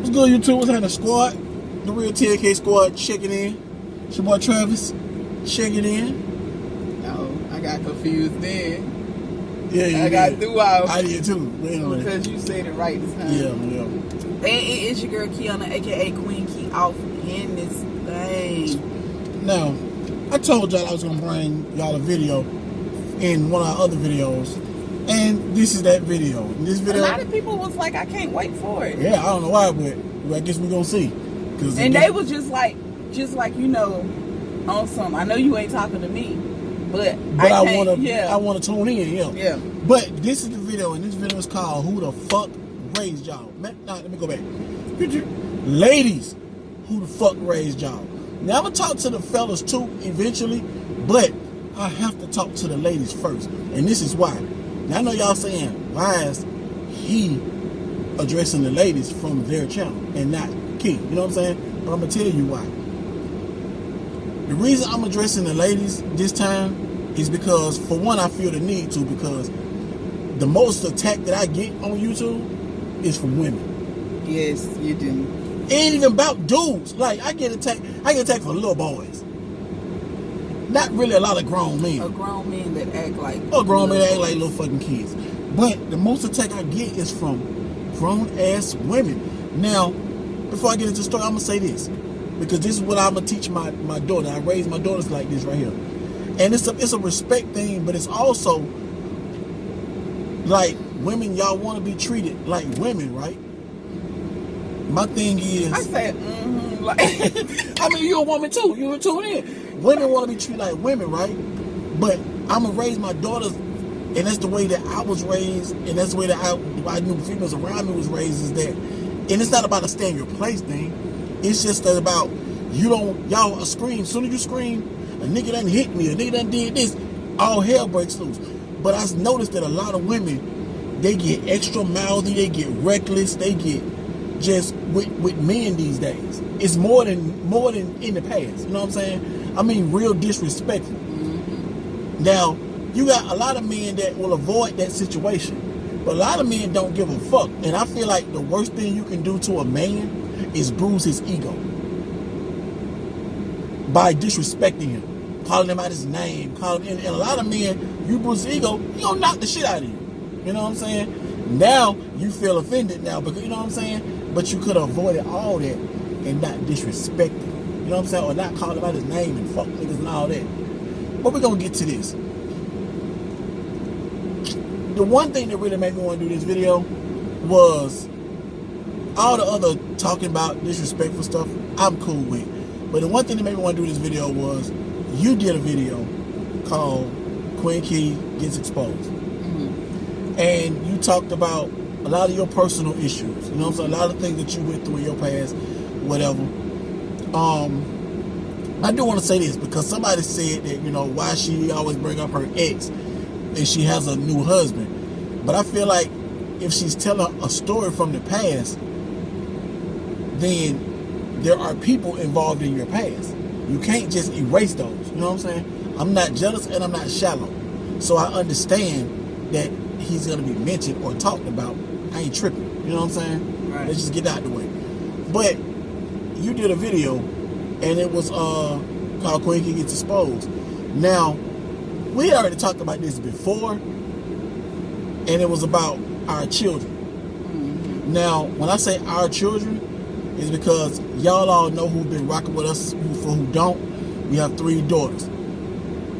What's good, YouTube? What's happening, squad? The real 10K squad checking in. It's your boy Travis checking in. Oh, I got confused then. Yeah, I got threw out. I did too. Anyway. Because you said it right this time. Yeah. And it's your girl Kiana, aka Queen Key, off in this thing. Now, I told y'all I was gonna bring y'all a video in one of our other videos, and this is that video. In this video, a lot of people was like, I can't wait for it. Yeah, I don't know why, but I guess we're gonna see. And they was just like you know, on some. I know you ain't talking to me, but I wanna tune in. Yeah. But this is the video, and this video is called "Who the Fuck Raised Y'all?" Let me go back. Ladies, who the fuck raised y'all? Now I'm gonna talk to the fellas too eventually, but I have to talk to the ladies first, and this is why. Now I know y'all saying, why is he addressing the ladies from their channel and not Key? You know what I'm saying? But I'm gonna tell you why. The reason I'm addressing the ladies this time is because, for one, I feel the need to, because the most attack that I get on YouTube is from women. Yes, you do. It ain't even about dudes. Like, I get attacked for little boys. Not really a lot of grown men. A grown men that act like little fucking kids. But the most attack I get is from grown ass women. Now, before I get into the story, I'm gonna say this, because this is what I'm gonna teach my daughter. I raised my daughters like this right here. And it's a respect thing, but it's also like, women, y'all wanna be treated like women, right? My thing is, I said, like, I mean, you're a woman too. You're tuned in. Women want to be treated like women, right? But I'm gonna raise my daughters, and that's the way that I was raised, and that's the way that I knew females around me was raised. Is that, and it's not about a stay in your place thing. It's just that about y'all scream. As soon as you scream, a nigga done hit me, a nigga done did this, all hell breaks loose. But I noticed that a lot of women, they get extra mouthy, they get reckless, they get just with men these days. It's more than in the past. You know what I'm saying? I mean, real disrespectful. Mm-hmm. Now, you got a lot of men that will avoid that situation, but a lot of men don't give a fuck. And I feel like the worst thing you can do to a man is bruise his ego by disrespecting him, calling him out his name, and a lot of men, you bruise his ego, you gonna knock the shit out of you. You know what I'm saying? Now you feel offended now, because you know what I'm saying? But you could have avoided all that and not disrespect him. You know what I'm saying? Or not call him out his name and fuck niggas and all that. But we're gonna get to this. The one thing that really made me want to do this video was all the other talking about disrespectful stuff I'm cool with. But the one thing that made me want to do this video was, you did a video called Queen Key Gets Exposed. Mm-hmm. And you talked about a lot of your personal issues. You know what I'm saying? A lot of things that you went through in your past, whatever. I do want to say this, because somebody said that, you know, why she always bring up her ex and she has a new husband. But I feel like if she's telling a story from the past, then there are people involved in your past. You can't just erase those. You know what I'm saying? I'm not jealous and I'm not shallow. So I understand that he's going to be mentioned or talked about. I ain't tripping. You know what I'm saying? Right. Let's just get out the way. But you did a video, and it was called Queen Key Gets Exposed. Now, we had already talked about this before, and it was about our children. Mm-hmm. Now, when I say our children, it's because y'all all know who've been rocking with us. For who don't, we have 3 daughters.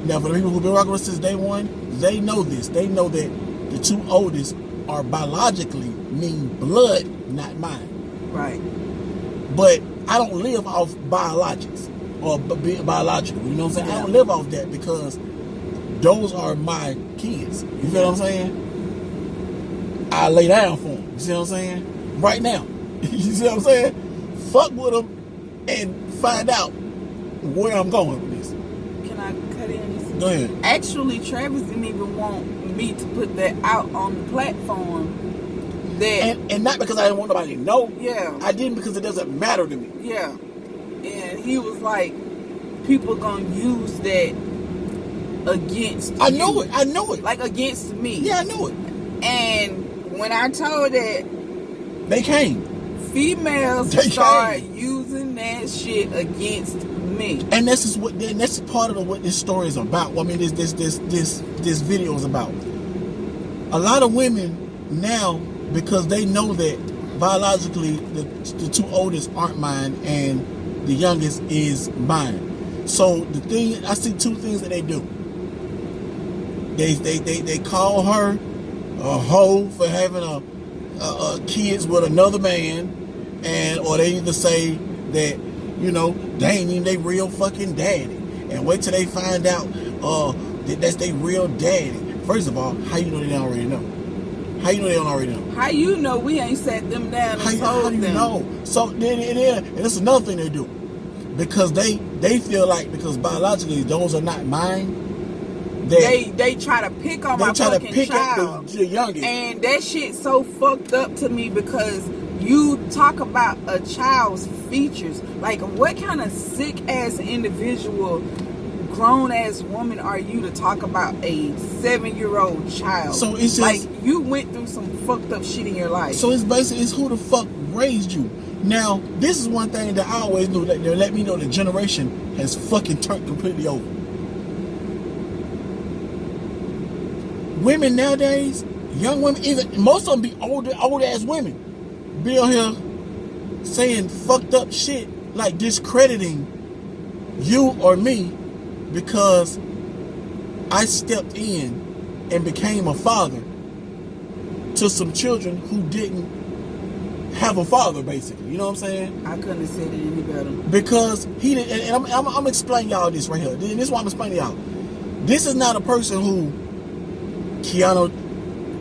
Now, for the people who've been rocking with us since day one, they know this. They know that the 2 oldest are biologically, mean blood, not mine. Right. But I don't live off biologics or biological. You know what I'm saying? Yeah. I don't live off that, because those are my kids. You feel what I'm saying? I lay down for them. You see what I'm saying? Right now. You see what I'm saying? Fuck with them and find out where I'm going with this. Can I cut in? Go ahead. Actually, Travis didn't even want me to put that out on the platform. And not because I didn't want nobody to know. Yeah. I didn't, because it doesn't matter to me. Yeah. And he was like, people gonna use that against I you. knew it. Like, against me. Yeah, I knew it. And when I told that, they came. females start using that shit against me. And that's part of what this story is about. I mean, this video is about. A lot of women now, because they know that biologically the two oldest aren't mine and the youngest is mine. So I see two things that they do. They call her a hoe for having a kids with another man, or they either say that, you know, they ain't even they real fucking daddy, and wait till they find out that that's they real daddy. First of all, how you know they don't already know? How you know they don't already know? How you know we ain't sat them down and told them? How do you know? So then, and it's another thing they do, because they feel like, because biologically those are not mine. They try to pick on my fucking child. At the youngest. And that shit so fucked up to me, because you talk about a child's features. Like, what kind of sick ass individual, grown ass woman are you to talk about a 7-year-old child? So it's just, like, you went through some fucked up shit in your life. So it's basically, it's who the fuck raised you. Now, this is one thing that I always knew, that they let me know the generation has fucking turned completely over. Women nowadays, young women, even most of them be old ass women, be on here saying fucked up shit, like discrediting you or me because I stepped in and became a father to some children who didn't have a father, basically. You know what I'm saying? I couldn't have said it any better. Because he didn't, and I'm explaining y'all this right here. And this is why I'm explaining y'all. This is not a person who Keanu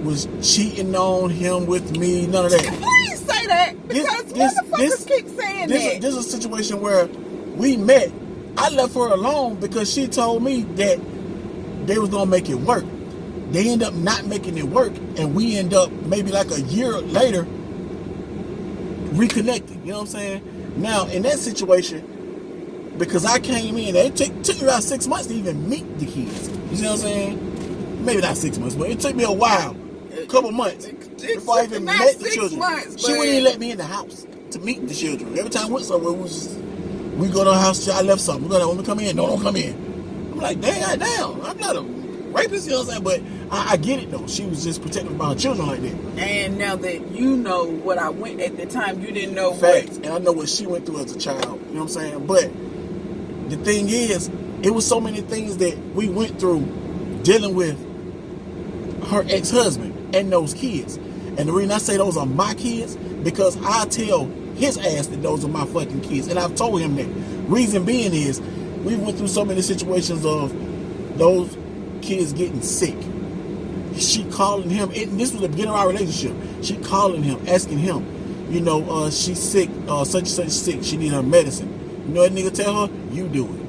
was cheating on him with me, none of that. Please say that, because motherfuckers keep saying that. This is a situation where we met. I left her alone because she told me that they was gonna make it work. They end up not making it work, and we end up maybe like a year later reconnecting. You know what I'm saying? Now in that situation, because I came in, it took me about 6 months to even meet the kids. You see what I'm saying? Maybe not 6 months, but it took me a while, a couple months, before I even met the children. She wouldn't even let me in the house to meet the children. Every time I went somewhere, we go to the house, I left something. When we come in, no, don't come in. I'm like, damn, I'm not a rapist, you know what I'm saying? But I get it though. She was just protective about her children like that. And now that you know what I went at the time, you didn't know facts. And I know what she went through as a child. You know what I'm saying? But the thing is, it was so many things that we went through dealing with her ex-husband and those kids. And the reason I say those are my kids, because I tell his ass that those are my fucking kids. And I've told him that. Reason being is, we went through so many situations of those kids getting sick. She calling him, and this was the beginning of our relationship. She calling him, asking him, you know, she's sick, such and such sick, she need her medicine. You know what nigga tell her? You do it.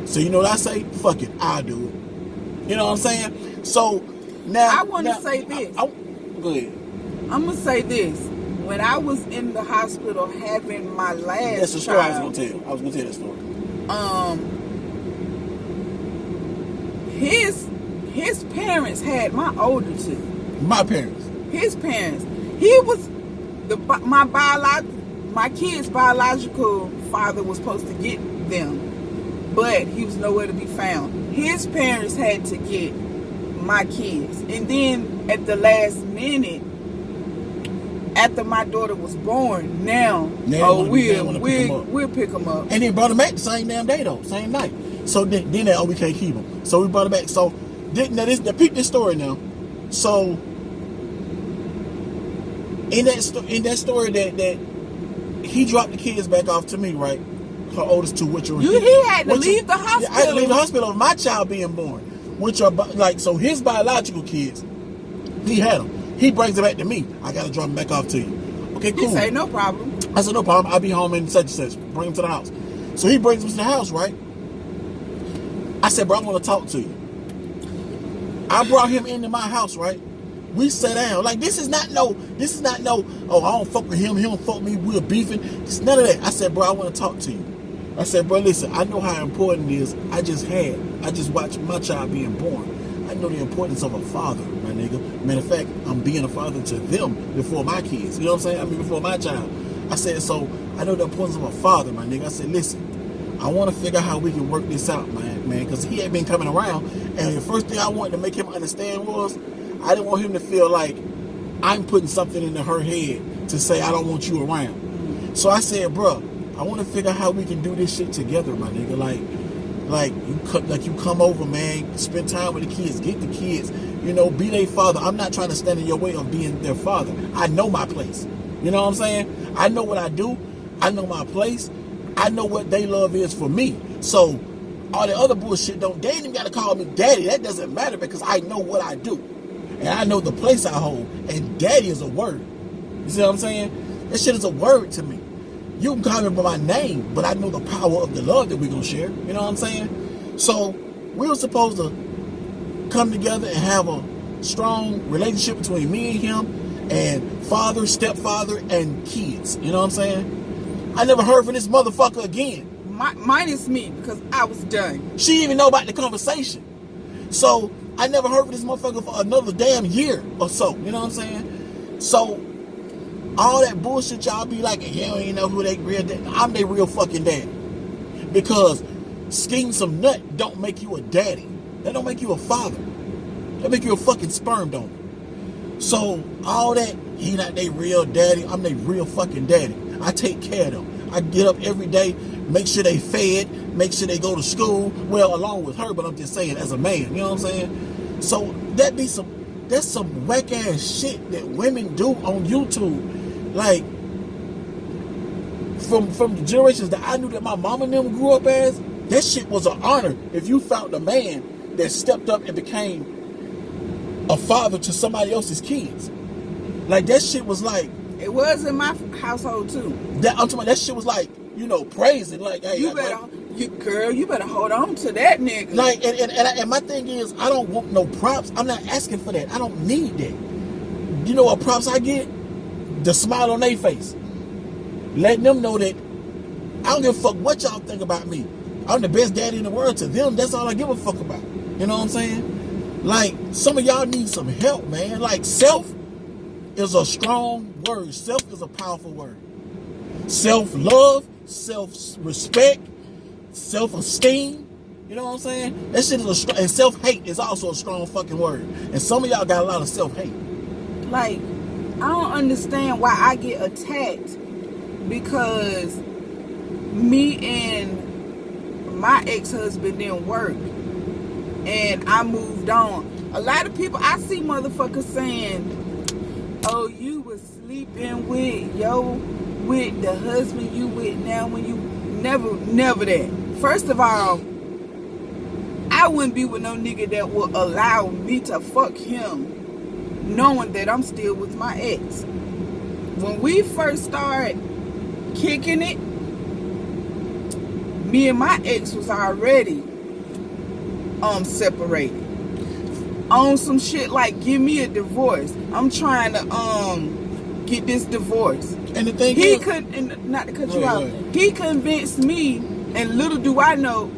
So you know what I say? Fuck it, I'll do it. You know what I'm saying? So now I want to say this. Go ahead. I'm gonna say this. When I was in the hospital having my last that's the story child, I was gonna tell. I was gonna tell that story. His parents had my older two. My parents. His parents. He was my kid's biological father was supposed to get them, but he was nowhere to be found. His parents had to get my kids, and then at the last minute, after my daughter was born, we'll pick them up. And they brought them back the same damn day though, same night. So then we can't keep them. So we brought them back. So peep this story now. So in that story that he dropped the kids back off to me, right? Her oldest two, which were he had to leave the hospital. I had to leave the hospital of my child being born, which are like, so his biological kids, he had them. He brings it back to me. I gotta drop them back off to you. Okay, cool. He say no problem. I said no problem. I'll be home in such and such. Bring him to the house. So he brings him to the house, right? I said, bro, I want to talk to you. I brought him into my house, right? We sat down. Like, this is not no, oh, I don't fuck with him, he don't fuck with me, we're beefing. It's none of that. I said, bro, I want to talk to you. I said, bro, listen, I know how important it is. I just watched my child being born. I know the importance of a father, my nigga. Matter of fact, I'm being a father to them before my kids. You know what I'm saying? I mean, before my child. I said, so I know the importance of a father, my nigga. I said, listen, I want to figure out how we can work this out, man, because he had been coming around, and the first thing I wanted to make him understand was, I didn't want him to feel like I'm putting something into her head to say I don't want you around. So I said, bro, I want to figure out how we can do this shit together, my nigga. Like you come over, man, spend time with the kids, get the kids, you know, be their father. I'm not trying to stand in your way of being their father. I know my place. You know what I'm saying? I know what I do. I know my place. I know what they love is for me. So all the other bullshit they ain't even got to call me daddy. That doesn't matter because I know what I do. And I know the place I hold. And daddy is a word. You see what I'm saying? That shit is a word to me. You can call me by my name, but I know the power of the love that we're going to share. You know what I'm saying? So we were supposed to come together and have a strong relationship between me and him and father, stepfather, and kids. You know what I'm saying? I never heard from this motherfucker again. Minus me, because I was done. She didn't even know about the conversation. So I never heard from this motherfucker for another damn year or so. You know what I'm saying? So all that bullshit y'all be like, you don't even know who they real dad. I'm their real fucking daddy. Because skinning some nut don't make you a daddy. That don't make you a father. That make you a fucking sperm donor. So all that, he not their real daddy. I'm their real fucking daddy. I take care of them. I get up every day, make sure they fed, make sure they go to school. Well, along with her, but I'm just saying as a man. You know what I'm saying? So that's some whack ass shit that women do on YouTube. Like, from the generations that I knew that my mama and them grew up as, that shit was an honor if you found a man that stepped up and became a father to somebody else's kids. Like, that shit was like... It was in my household, too. I'm talking about, that shit was like, you know, praising. Like, hey, you better hold on to that nigga. Like, and my thing is, I don't want no props. I'm not asking for that. I don't need that. You know what props I get? The smile on their face. Letting them know that I don't give a fuck what y'all think about me. I'm the best daddy in the world to them. That's all I give a fuck about. You know what I'm saying? Like, some of y'all need some help, man. Like, self is a strong word. Self is a powerful word. Self-love, self-respect, self-esteem. You know what I'm saying? That shit is and self-hate is also a strong fucking word. And some of y'all got a lot of self-hate. Like, I don't understand why I get attacked because me and my ex-husband didn't work and I moved on. A lot of people, I see motherfuckers saying, oh, you was sleeping with the husband you with now when you never that. First of all, I wouldn't be with no nigga that would allow me to fuck him knowing that I'm still with my ex. When we first started kicking it, me and my ex was already separated. On some shit like give me a divorce. I'm trying to get this divorce. And the thing is, not to cut you out, he convinced me, and little do I know,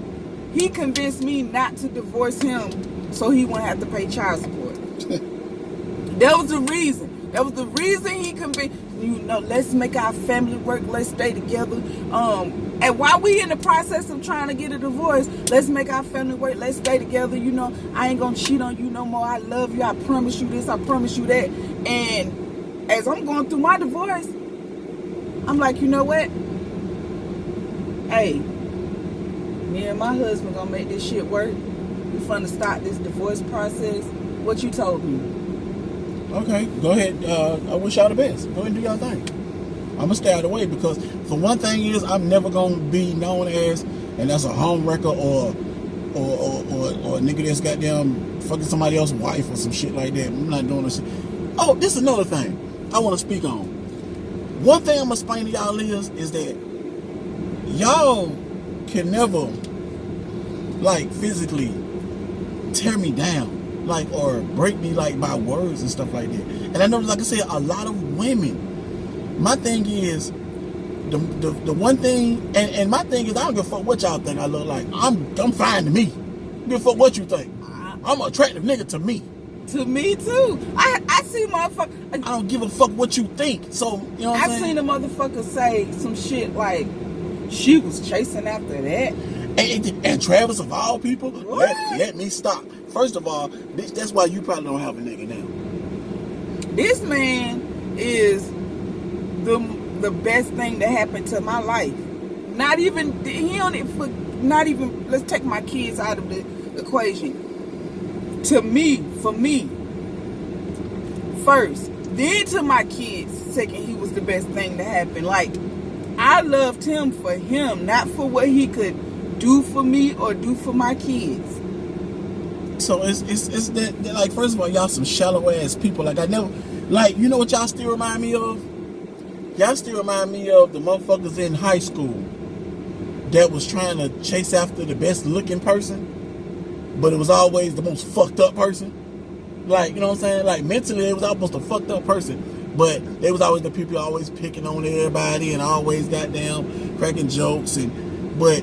he convinced me not to divorce him so he wouldn't have to pay child support. That was the reason. That was the reason he convinced, you know, let's make our family work, let's stay together. And while we in the process of trying to get a divorce, let's make our family work, let's stay together. You know, I ain't gonna cheat on you no more. I love you. I promise you this. I promise you that. And as I'm going through my divorce, I'm like, you know what? Hey, me and my husband gonna make this shit work. We finna start this divorce process. What you told me? Okay, go ahead. I wish y'all the best. Go ahead and do y'all thing. I'm gonna stay out of the way because for one thing is I'm never gonna be known as, and that's a home wrecker or a nigga that's goddamn fucking somebody else's wife or some shit like that. I'm not doing this. Oh, this is another thing I want to speak on. One thing I'm gonna explain to y'all is that y'all can never like physically tear me down. Like, or break me like by words and stuff like that. And I know, like I said, a lot of women. My thing is, the one thing, and my thing is, I don't give a fuck what y'all think I look like. I'm fine to me. I don't give a fuck what you think. I'm an attractive nigga to me. To me too. I see motherfuckers. I don't give a fuck what you think. So you know what I'm saying? I seen a motherfucker say some shit like she was chasing after that. And Travis, of all people, let me stop. First of all, bitch, that's why you probably don't have a nigga now. This man is the best thing that happened to my life. Not even let's take my kids out of the equation. For me, first, then to my kids, second, he was the best thing to happen. Like, I loved him for him, not for what he could do for me or do for my kids. So it's that like, first of all, y'all some shallow ass people. Like, I never, like, you know what y'all still remind me of? Y'all still remind me of the motherfuckers in high school that was trying to chase after the best looking person, but it was always the most fucked up person. Like, you know what I'm saying? Like, mentally, it was almost a fucked up person, but they was always the people always picking on everybody and always goddamn cracking jokes, but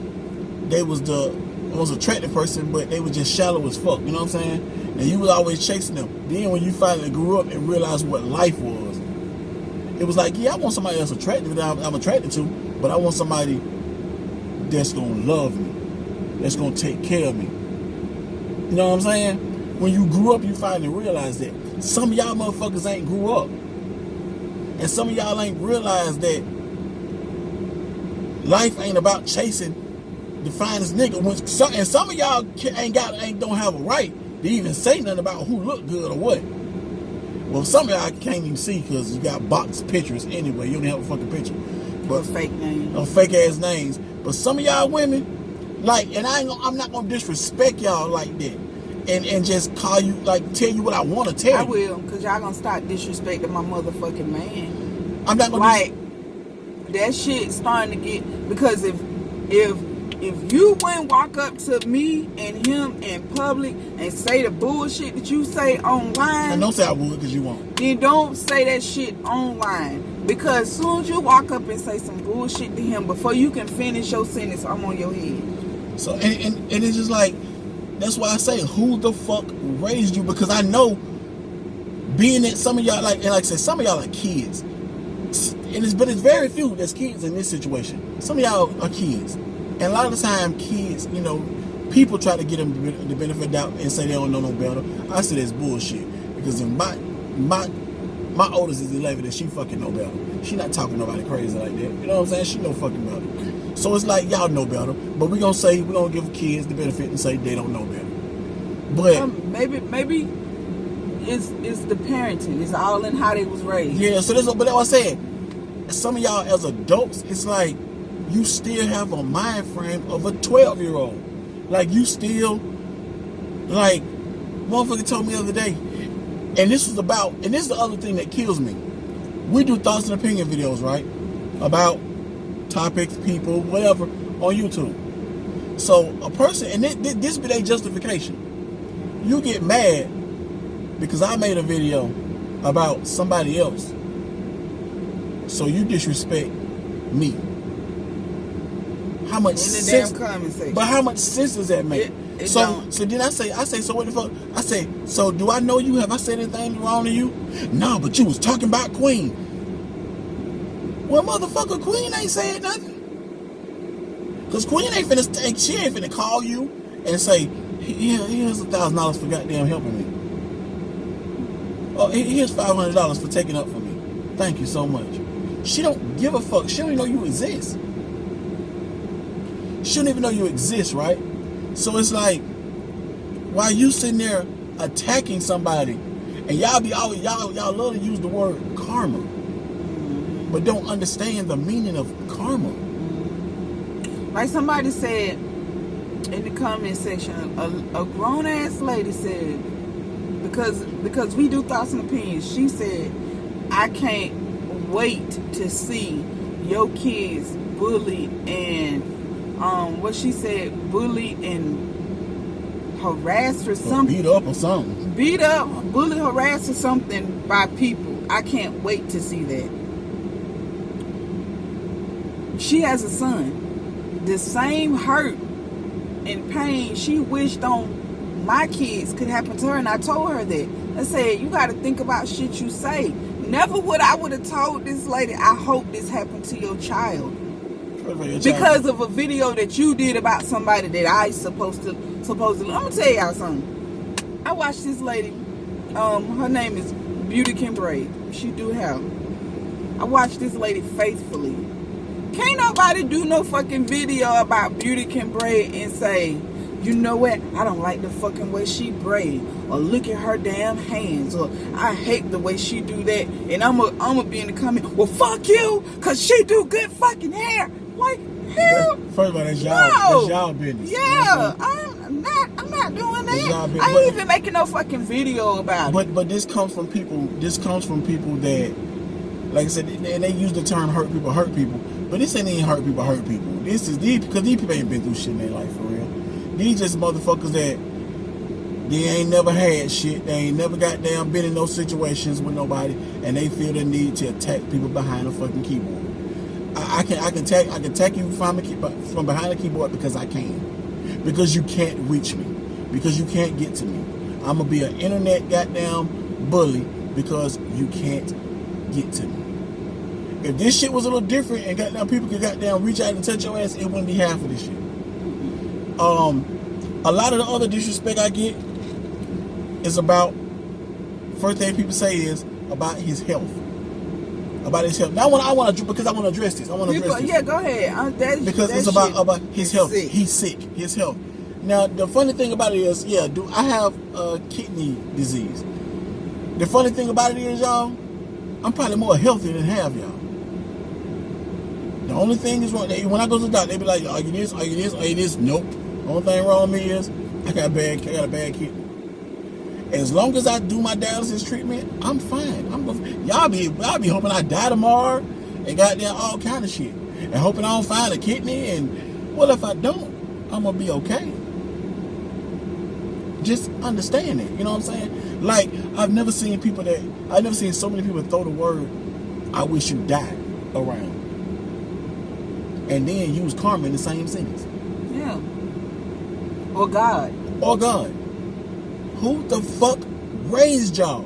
they was the most attractive person, but they were just shallow as fuck. You know what I'm saying? And you was always chasing them. Then when you finally grew up and realized what life was, it was like, yeah, I want somebody else attractive that I'm attracted to, but I want somebody that's gonna love me, that's gonna take care of me. You know what I'm saying? When you grew up, you finally realize that. Some of y'all motherfuckers ain't grew up. And some of y'all ain't realized that life ain't about chasing the finest nigga. And some of y'all don't have a right to even say nothing about who look good or what. Well, some of y'all can't even see because you got box pictures anyway. You don't have a fucking picture. But fake names. Or fake ass names. But some of y'all women, like, and I'm not gonna disrespect y'all like that. And just call you, like, tell you what I want to tell you. I will, because y'all gonna start disrespecting my motherfucking man. I'm not gonna that shit starting to get, because if you wouldn't walk up to me and him in public and say the bullshit that you say online, and don't say I would, because you won't. Then don't say that shit online, because as soon as you walk up and say some bullshit to him, before you can finish your sentence, I'm on your head. So and it's just like, that's why I say, who the fuck raised you? Because I know, being that some of y'all, like I said, some of y'all are kids. But it's very few that's kids in this situation. Some of y'all are kids. And a lot of the time, kids, you know, people try to get them the benefit of doubt and say they don't know no better. I say that's bullshit. Because in my oldest is 11 and she fucking know better. She not talking to nobody crazy like that. You know what I'm saying? She know fucking better. So it's like, y'all know better, but we're gonna give kids the benefit and say they don't know better. But maybe it's the parenting. It's all in how they was raised. Yeah, so but that's what I said. Some of y'all as adults, it's like you still have a mind frame of a 12-year-old. Like, you still, like, motherfucker told me the other day, and this is the other thing that kills me. We do thoughts and opinion videos, right? About topics, people, whatever, on YouTube. So a person, and this be their justification. You get mad because I made a video about somebody else, so you disrespect me. How much sense? But how much sense does that make? So then I say, so what the fuck? I say, so do I know you? Have I said anything wrong to you? No, but you was talking about Queen. Well, motherfucker, Queen ain't saying nothing. Because Queen ain't finna call you and say, here's $1,000 for goddamn helping me. Oh, here's $500 for taking up for me. Thank you so much. She don't give a fuck. She don't even know you exist. She don't even know you exist, right? So it's like, while you sitting there attacking somebody, and y'all love to use the word karma, but don't understand the meaning of karma. Like somebody said in the comment section, a grown ass lady said, because we do thoughts and opinions, she said, I can't wait to see your kids bullied and what she said, bullied and harassed or something. Beat up or something. Beat up, bullied, harassed or something by people. I can't wait to see that. She has a son. The same hurt and pain she wished on my kids could happen to her, and I told her that. I said, you got to think about shit you say. Never would I would have told this lady, I hope this happened to your child. Because of a video that you did about somebody that I supposedly. I'm gonna tell y'all something. I watched this lady. Her name is Beauty Can Braid. She do hair. I watched this lady faithfully. Can't nobody do no fucking video about Beauty Can Braid and say, you know what? I don't like the fucking way she braid, or look at her damn hands, or I hate the way she do that. And I'ma be in the comment, well, fuck you, cause she do good fucking hair. Like, hell, first of all, that's y'all business. Yeah, I'm not doing that. I ain't even making no fucking video about it. But this comes from people. This comes from people that, like I said, and they use the term hurt people. But this ain't even hurt people. This is these, because these people ain't been through shit in their life for real. These just motherfuckers that they ain't never had shit. They ain't never goddamn been in those situations with nobody, and they feel the need to attack people behind a fucking keyboard. I can attack you from behind the keyboard because I can. Because you can't reach me. Because you can't get to me. I'm gonna be an internet goddamn bully because you can't get to me. If this shit was a little different and goddamn people could goddamn reach out and touch your ass, it wouldn't be half of this shit. A lot of the other disrespect I get is about, first thing people say is about his health. About his health. Now I want to because I want to address this. Yeah, go ahead. Because it's about his health. He's sick. His health. Now the funny thing about it is, I have kidney disease. The funny thing about it is, y'all, I'm probably more healthy than half y'all. The only thing is wrong. When I go to the doctor, they be like, "Are you this? Are you this? Are you this?" Nope. The only thing wrong with me is I got a bad kidney. As long as I do my dialysis treatment, I'm fine. Y'all be hoping I die tomorrow and goddamn all kind of shit, and hoping I don't find a kidney. And well, if I don't, I'm gonna be okay. Just understand it. You know what I'm saying? Like I've never seen so many people throw the word "I wish you died" around, and then use karma in the same sentence. Yeah. Or God. Who the fuck raised y'all?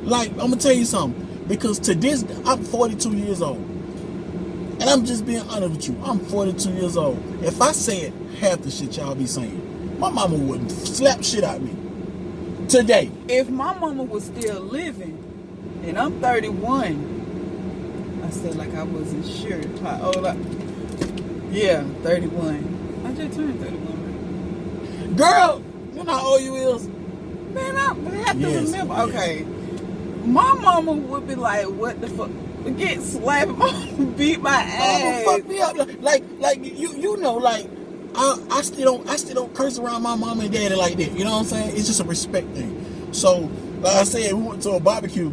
Like, I'm gonna tell you something. Because to this, I'm 42 years old. And I'm just being honest with you. I'm 42 years old. If I said half the shit y'all be saying, my mama wouldn't slap shit out of me. Today. If my mama was still living, and I'm 31, I said like I wasn't sure how old I... Yeah, 31. I just turned 31, right? Girl, you know how old you is? Man, I have to remember. Yes. Okay. My mama would be like, what the fuck? Get slapped. Mama beat my ass. Mama fuck me up. Like you know, like I still don't curse around my mom and daddy like that. You know what I'm saying? It's just a respect thing. So, like I said, we went to a barbecue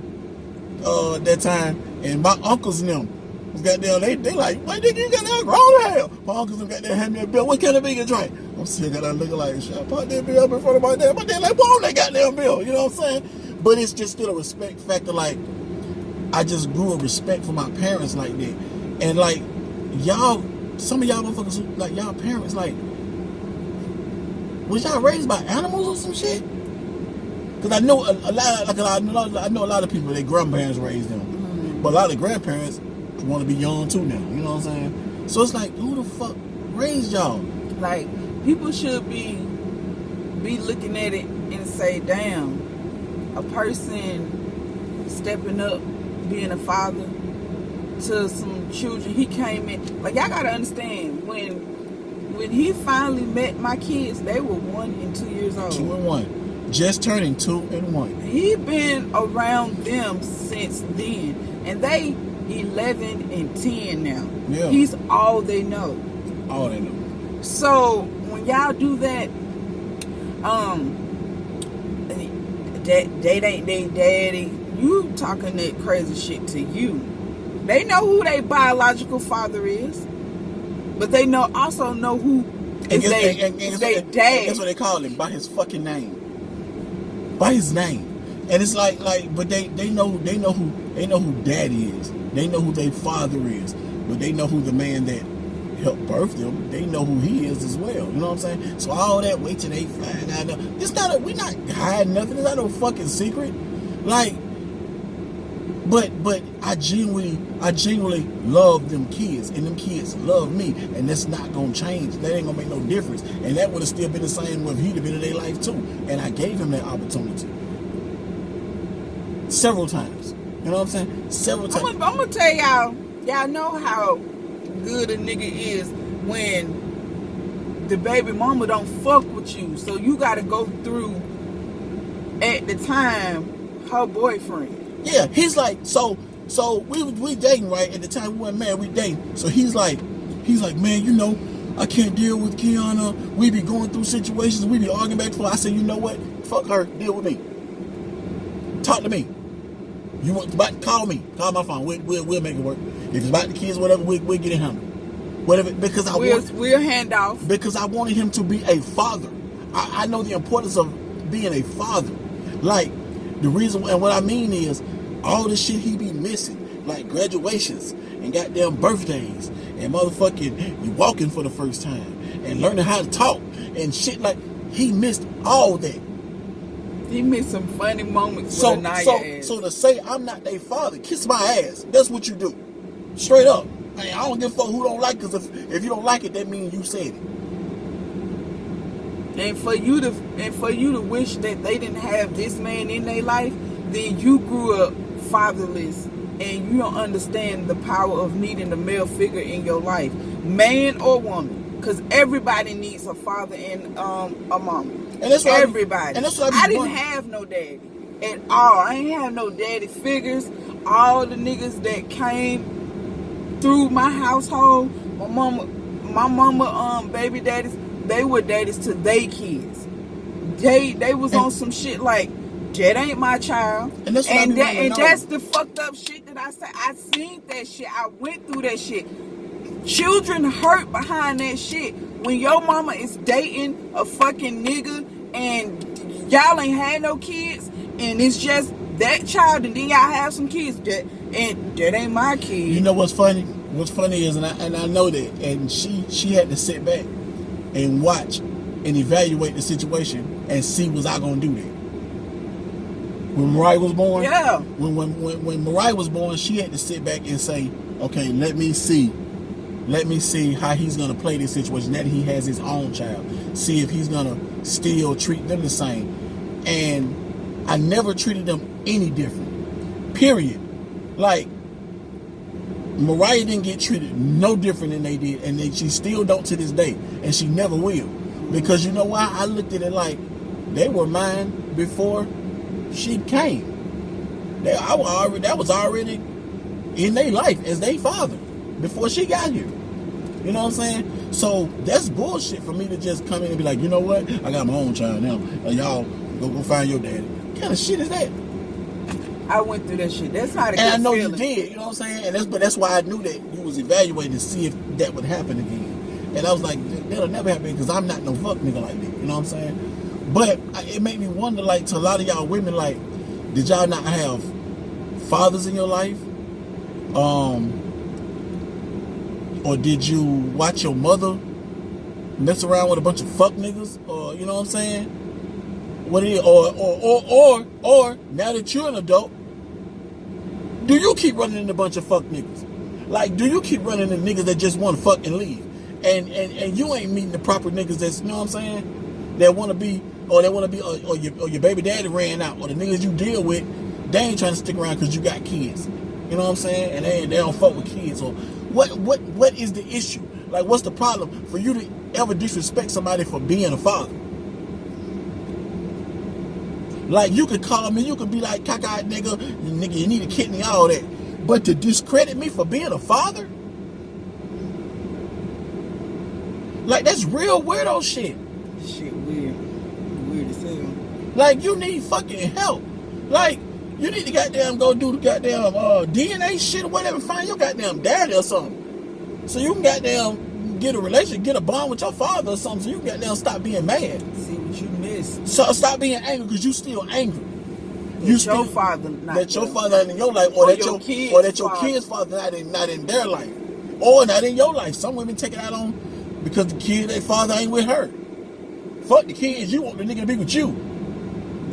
that time, and my uncles and them was goddamn, they like, why did you got that grown hell? My uncles them got that hand me a bill. What kind of beer you drink? I'm still got that looking like, shit, I put that bill up in front of my dad. My dad like, whoa, that goddamn bill. You know what I'm saying? But it's just still a respect factor. Like, I just grew a respect for my parents like that. And like, y'all, some of y'all motherfuckers, like y'all parents, like, was y'all raised by animals or some shit? Because I know I know a lot of people, their grandparents raised them. Mm-hmm. But a lot of grandparents want to be young too now. You know what I'm saying? So it's like, who the fuck raised y'all? Like, people should be looking at it and say, damn, a person stepping up, being a father to some children. He came in, like, y'all gotta understand, when he finally met my kids, they were 1 and 2 years old. 2 and 1, just turning 2 and 1. He been around them since then, and they 11 and 10 now. Yeah. He's all they know. All they know. So when y'all do that, they ain't they daddy. You talking that crazy shit to you. They know who their biological father is, but they also know who is their dad. That's what they call him, by his fucking name. By his name. And it's like, but they know who daddy is. They know who their father is, but they know who the man that helped birth them, they know who he is as well. You know what I'm saying? So all that, wait till they find out. We're not hiding nothing. It's not no fucking secret. Like, but I genuinely love them kids, and them kids love me, and that's not gonna change. That ain't gonna make no difference, and that would have still been the same if he'd have been in their life too. And I gave him that opportunity several times. You know what I'm saying? Several times. I'm gonna tell y'all know how good a nigga is when the baby mama don't fuck with you, so you gotta go through at the time her boyfriend. Yeah, he's like, so we dating, right? At the time we weren't married, we dating. So he's like, man, you know, I can't deal with Kiana. We be going through situations, we be arguing back and forth. I said, you know what? Fuck her, deal with me. Talk to me. You want about to call me? Call my phone. We'll make it work. If it's about the kids, whatever, we'll get it handled. Whatever, because we'll hand off. Because I wanted him to be a father. I know the importance of being a father. Like, the reason, and what I mean is, all the shit he be missing, like graduations and goddamn birthdays and motherfucking you walking for the first time and learning how to talk and shit, like, he missed all that. He missed some funny moments with Anaya ass. So to say I'm not their father, kiss my ass. That's what you do. Straight up. I don't give a fuck who don't like it, because if you don't like it, that means you said it. And for you to wish that they didn't have this man in their life, then you grew up fatherless and you don't understand the power of needing a male figure in your life, man or woman. Because everybody needs a father and a mama. And that's what everybody. And that's what I didn't have no daddy at all. I ain't have no daddy figures. All the niggas that came through my household, my mama, baby daddies, they were daddies to they kids. They was on some shit like, that ain't my child. And that's the fucked up shit that I say. I seen that shit. I went through that shit. Children hurt behind that shit. When your mama is dating a fucking nigga and y'all ain't had no kids, and it's just that child, and then y'all have some kids, that ain't my kid. You know what's funny? What's funny is, and I know that, and she had to sit back and watch and evaluate the situation and see, was I gonna do that? When Mariah was born, yeah. When Mariah was born, she had to sit back and say, okay, let me see how he's gonna play this situation. Now that he has his own child, see if he's gonna still treat them the same. And I never treated them any different. Period. Like, Mariah didn't get treated no different than they did, and she still don't to this day, and she never will. Because you know why? I looked at it like they were mine before she came. That was already in their life as their father before she got here. You know what I'm saying? So that's bullshit for me to just come in and be like, you know what? I got my own child now. Y'all go find your daddy. What kind of shit is that? I went through that shit. That's not a and good I know feeling. You did. You know what I'm saying? And that's why I knew that you was evaluating to see if that would happen again. And I was like, that'll never happen because I'm not no fuck nigga like that. You know what I'm saying? But it made me wonder, like, to a lot of y'all women, like, did y'all not have fathers in your life? Or did you watch your mother mess around with a bunch of fuck niggas? Or, you know what I'm saying? What it is, or now that you're an adult, do you keep running into a bunch of fuck niggas? Like, do you keep running into niggas that just want to fuck and leave? And you ain't meeting the proper niggas that's, you know what I'm saying? That want to be, or your baby daddy ran out, or the niggas you deal with, they ain't trying to stick around because you got kids. You know what I'm saying? And they don't fuck with kids. Or what is the issue? Like, what's the problem for you to ever disrespect somebody for being a father? Like, you could call me, you could be like, cockeyed nigga, you need a kidney, all that. But to discredit me for being a father? Like, that's real weirdo shit. Shit weird. Weird as hell. Like, you need fucking help. Like, you need to goddamn go do the goddamn DNA shit or whatever, find your goddamn daddy or something. So you can goddamn get a relationship, get a bond with your father or something, so you can goddamn stop being mad. See what you missed. So stop being angry because you still angry. Your father not that your father not in your life, or that your kid's father not in their life. Or not in your life. Some women take it out on because the kid, their father ain't with her. Fuck the kids. You want the nigga to be with you.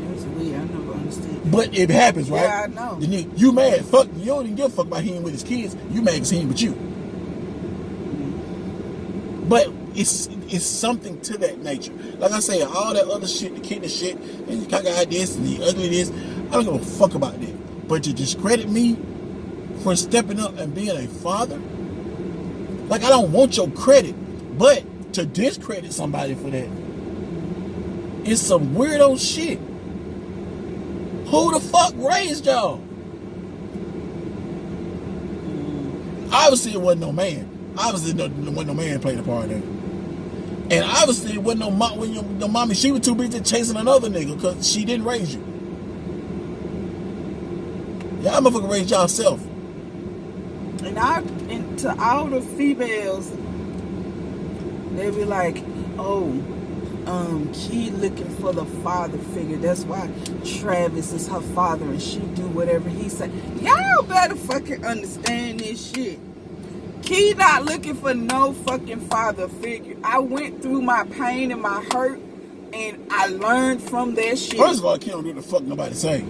That's weird. I never understood. But it happens, right? Yeah, I know. The nigga, you mad. Fuck. You don't even give a fuck about him with his kids. You mad because he ain't with you. But it's something to that nature. Like I say, all that other shit, the kid, the shit, and you got this and the ugly this. I don't give a fuck about that. But to discredit me for stepping up and being a father, like I don't want your credit, but to discredit somebody for that, it's some weirdo shit. Who the fuck raised y'all? Obviously, it wasn't no man. Obviously, wasn't no man played a part in it. And obviously, it wasn't no mommy. She was too busy chasing another nigga because she didn't raise you. Y'all motherfucker raised y'allself. And to all the females, they be like, oh, Key looking for the father figure. That's why Travis is her father and she do whatever he say. Y'all better fucking understand this shit. Key not looking for no fucking father figure. I went through my pain and my hurt and I learned from that shit. First of all, Key don't do the fuck nobody say.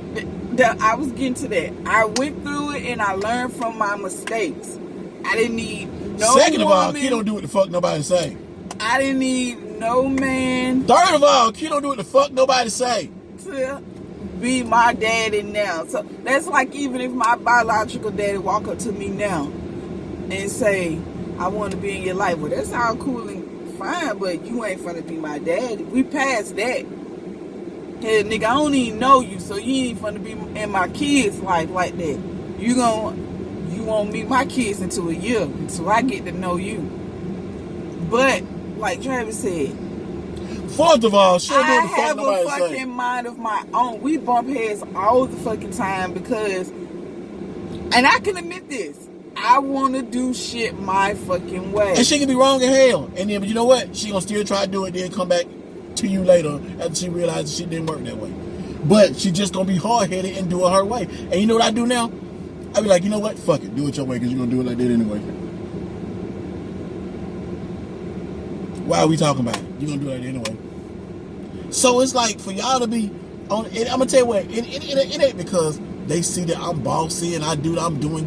I was getting to that. I went through it and I learned from my mistakes. I didn't need no Second of all, woman. Key don't do what the fuck nobody say. I didn't need no man. Third of all, Key don't do what the fuck nobody say. To be my daddy now. So that's like even if my biological daddy walk up to me now and say, I want to be in your life. Well, that's all cool and fine, but you ain't finna be my daddy. We past that. Hey, nigga, I don't even know you, so you ain't finna be in my kids' life like that. You won't meet my kids until a year, until I get to know you. But, like Travis said, fourth of all, she don't do I what the fuck have nobody a fucking say. mind of my own. We bump heads all the fucking time because, and I can admit this, I want to do shit my fucking way. And she can be wrong as hell. And then, but you know what? She gonna still try to do it, then come back to you later after she realizes shit didn't work that way. But she just gonna be hard-headed and do it her way. And you know what I do now? I be like, you know what? Fuck it. Do it your way because you're gonna do it like that anyway. Why are we talking about it? You're gonna do it like that anyway. So it's like for y'all to be on it, I'm gonna tell you what, it ain't because they see that I'm bossy and I'm doing,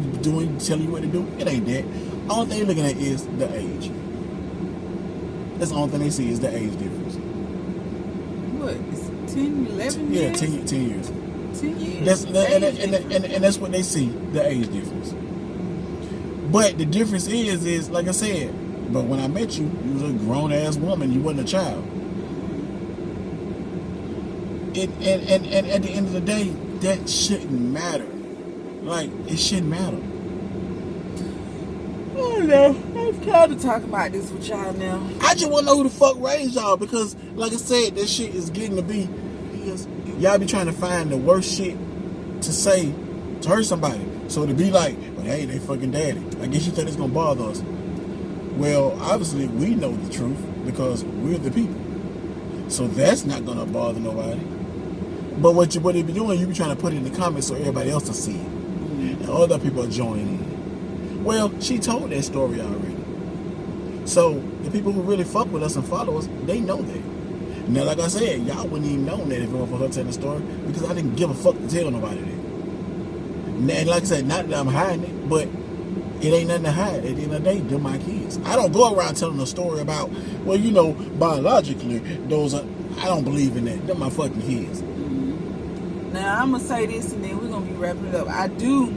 telling you what to do. It ain't that. Only thing they're looking at is the age. That's the only thing they see is the age difference. What? It's 10, 11 years? Yeah, 10 years. 10 years. And that's what they see, the age difference. But the difference is like I said, but when I met you, you was a grown-ass woman. You wasn't a child. And at the end of the day, that shouldn't matter. Like, it shouldn't matter. Oh no, I'm tired of talking about this with y'all now. I just want to know who the fuck raised y'all because, like I said, that shit is getting to be, y'all be trying to find the worst shit to say to hurt somebody. So to be like, well, hey, they fucking daddy. I guess you think it's going to bother us. Well, obviously, we know the truth because we're the people. So that's not going to bother nobody. But what they be doing, you be trying to put it in the comments so everybody else will see it. And other people are joining in. Well, she told that story already. So the people who really fuck with us and follow us, they know that. Now, like I said, y'all wouldn't even know that if it weren't for her telling the story because I didn't give a fuck to tell nobody that. And like I said, not that I'm hiding it, but it ain't nothing to hide. At the end of the day, they're my kids. I don't go around telling a story about, well, you know, biologically, those are, I don't believe in that. They're my fucking kids. Now, I'm going to say this and then we're going to be wrapping it up. I do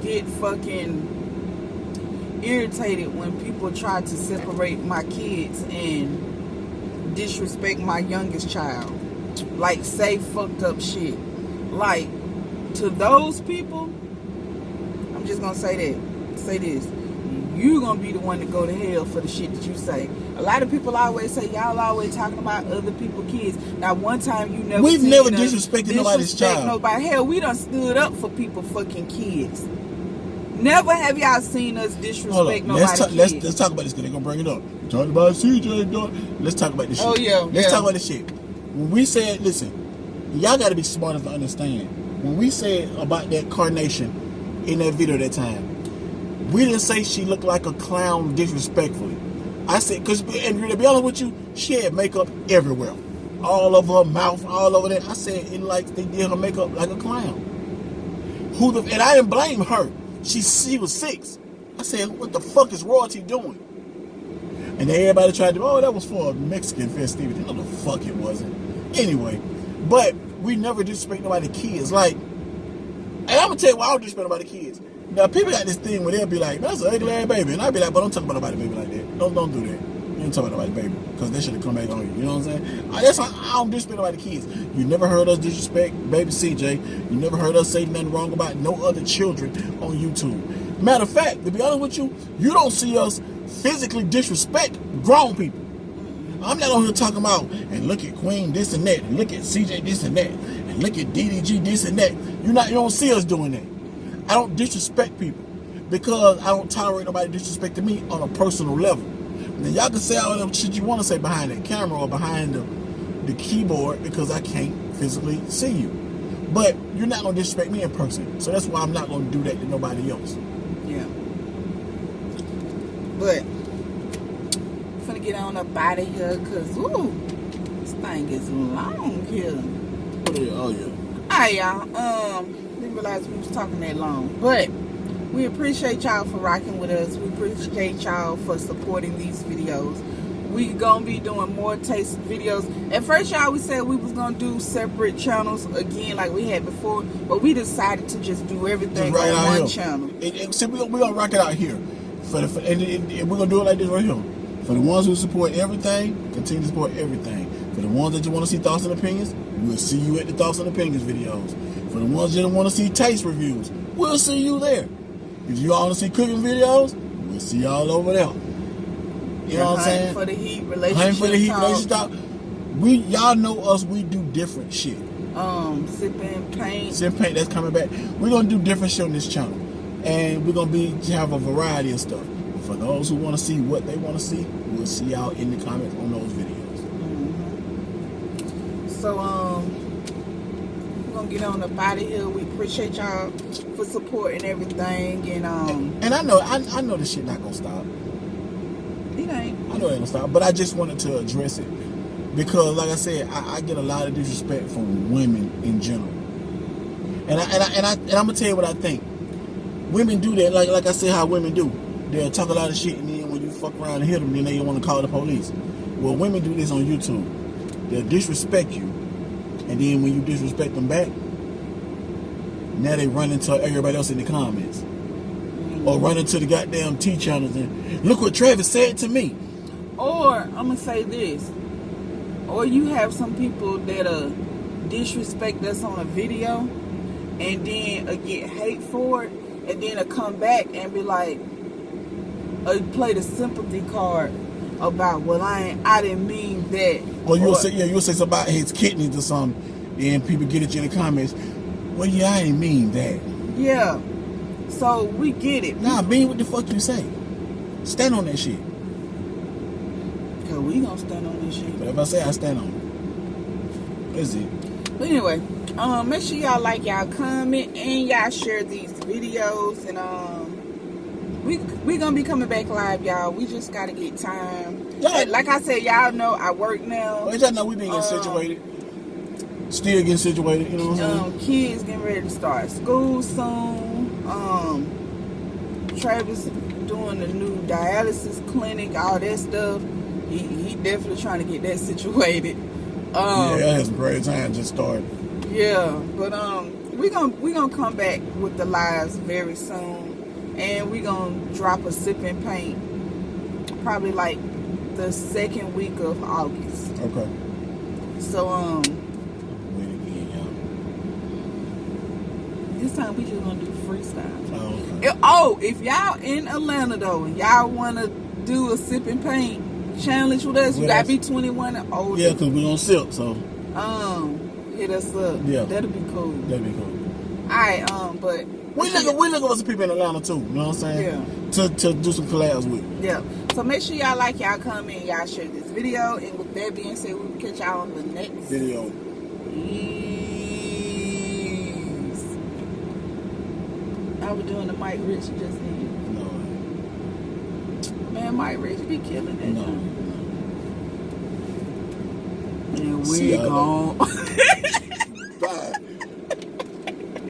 get fucking irritated when people try to separate my kids and disrespect my youngest child. Like, say fucked up shit. Like, to those people, I'm just going to say that. Say this. You're going to be the one to go to hell for the shit that you say. A lot of people always say, y'all always talking about other people's kids. Now, one time you never We've never disrespected nobody's child. Nobody. Hell, we done stood up for people fucking kids. Never have y'all seen us disrespect nobody's kids. Let's talk about this because they're going to bring it up. Talking about CJ. Let's talk about this shit. Oh, yeah. Let's talk about this shit. When we said, listen, y'all got to be smart enough to understand. When we said about that carnation, in that video that time. We didn't say she looked like a clown disrespectfully. I said, and to be honest with you, she had makeup everywhere. All over her mouth, all over there. I said, it like they did her makeup like a clown. And I didn't blame her. She was 6. I said, what the fuck is royalty doing? And then everybody tried to, that was for a Mexican festivity. No, the fuck it wasn't. Anyway, but we never disrespect nobody's kids. Like, and I'm gonna tell you why I don't disrespect nobody's kids. Now, people got this thing where they'll be like, that's an ugly ass baby. And I'll be like, but don't talk about nobody's baby like that. Don't do that. You don't talk about nobody's baby. Because they should have come back on you. You know what I'm saying? That's why I don't disrespect nobody's kids. You never heard us disrespect baby CJ. You never heard us say nothing wrong about no other children on YouTube. Matter of fact, to be honest with you, you don't see us physically disrespect grown people. I'm not on here talking about, and look at Queen this and that, and look at CJ this and that, and look at DDG this and that. You don't see us doing that. I don't disrespect people because I don't tolerate nobody disrespecting me on a personal level. Now y'all can say all that shit you want to say behind that camera or behind the keyboard because I can't physically see you. But you're not going to disrespect me in person. So that's why I'm not going to do that to nobody else. Yeah. But I'm finna get on up out of here because, this thing is long here. Oh, yeah. Alright, y'all. Didn't realize we was talking that long. But we appreciate y'all for rocking with us. We appreciate y'all for supporting these videos. We gonna be doing more taste videos. At first, y'all, we said we was gonna do separate channels again like we had before, but we decided to just do everything on one channel. So we're gonna rock it out here. And we're gonna do it like this right here. For the ones who support everything, continue to support everything. For the ones that you want to see thoughts and opinions, we'll see you at the thoughts and opinions videos. For the ones that don't want to see taste reviews, we'll see you there. If you all want to see cooking videos, we'll see y'all over there. You know what I'm saying? For the heat, relationship talk. Y'all know us, we do different shit. Sipping paint. Sipping paint, that's coming back. We're going to do different shit on this channel. And we're going to have a variety of stuff. For those who want to see what they want to see, we'll see y'all in the comments on those videos. Mm-hmm. So, we're going to get on up out of here. We appreciate y'all for supporting everything. And I know this shit not going to stop. It ain't. I know it ain't gonna stop, but I just wanted to address it because, like I said, I get a lot of disrespect from women in general, and I'm gonna tell you what I think. Women do that, like I said, how women do. They'll talk a lot of shit, and then when you fuck around and hit them, then they want to call the police. Well, women do this on YouTube. They'll disrespect you, and then when you disrespect them back, now they run into everybody else in the comments. Or run into the goddamn T channels and look what Travis said to me. Or I'm gonna say this. Or you have some people that disrespect us on a video and then get hate for it, and then come back and be like, play the sympathy card about, well, I didn't mean that. Or you'll say something about his kidneys or something, and people get at you in the comments. Well, yeah, I didn't mean that. Yeah. So we get it. Nah, mean what the fuck you say. Stand on that shit. Cause we gonna stand on this shit. But if I say I stand on it, that's it. But anyway, make sure y'all like, y'all comment, and y'all share these videos. And we gonna be coming back live, y'all. We just gotta get time. Yeah. Like I said, y'all know I work now. Well, y'all know we been getting situated. Still getting situated, you know what I'm saying? Kids getting ready to start school soon. Travis doing the new dialysis clinic, all that stuff. He definitely trying to get that situated. Yeah, that has a great time just started. Yeah, but we gonna come back with the lives very soon, and we gonna drop a sip and paint probably like the second week of August. Okay. So this time we just gonna do freestyle. Oh, okay. If y'all in Atlanta though, and y'all wanna do a sip and paint challenge with us, you gotta be 21 and older. Yeah, cause we gonna sip, so hit us up. Yeah, that'll be cool. That'd be cool. Alright, but we looking for some people in Atlanta too. You know what I'm saying? Yeah. To do some collabs with. Yeah. So make sure y'all like, y'all comment, y'all share this video, and with that being said, we will catch y'all on the next video. Peace. I was doing the Mike Rich just then. No. Man, Mike Rich be killing that. No. And we gone.